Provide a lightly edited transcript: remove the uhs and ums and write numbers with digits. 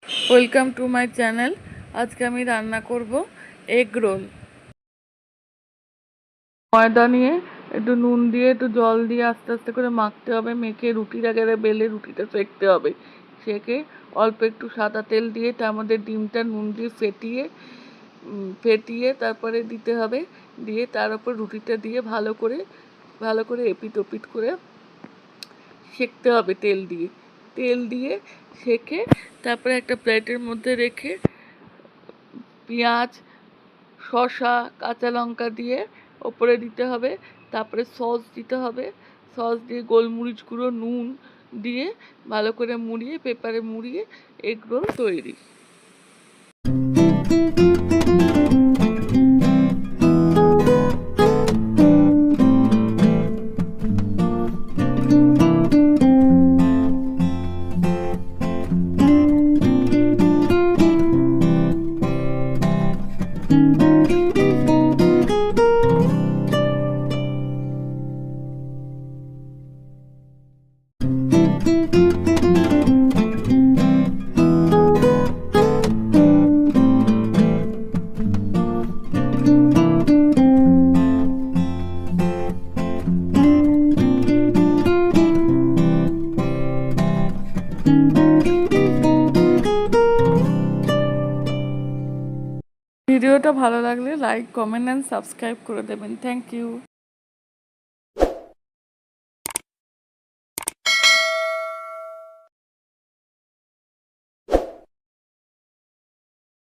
Welcome to my channel. আজকে আমি রান্না করব এগ রোল। ময়দা নিয়ে একটু নুন দিয়ে একটু জল দিয়ে আস্তে আস্তে করে মাখতে হবে, মেখে রুটির আকারে বেলে রুটিটা সেঁকতে হবে। সেঁকে অল্প একটু সাদা তেল দিয়ে তার মধ্যে ডিমটা নুন দিয়ে ফেটিয়ে তারপরে দিতে হবে, দিয়ে তার উপর রুটিটা দিয়ে ভালো করে এপিট ওপিট করে সেঁকতে হবে তেল দিয়ে সেঁকে তারপরে একটা প্লেটের মধ্যে রেখে পেঁয়াজ, শসা, কাঁচা লঙ্কা দিয়ে ওপরে দিতে হবে। তারপরে সস দিতে হবে, সস দিয়ে গোলমরিচ গুঁড়ো, নুন দিয়ে ভালো করে মুড়িয়ে পেপারে মুড়িয়ে এগ রোল তৈরি। ভিডিওটা ভালো লাগলে লাইক, কমেন্ট অ্যান্ড সাবস্ক্রাইব করে দেবেন। Thank you.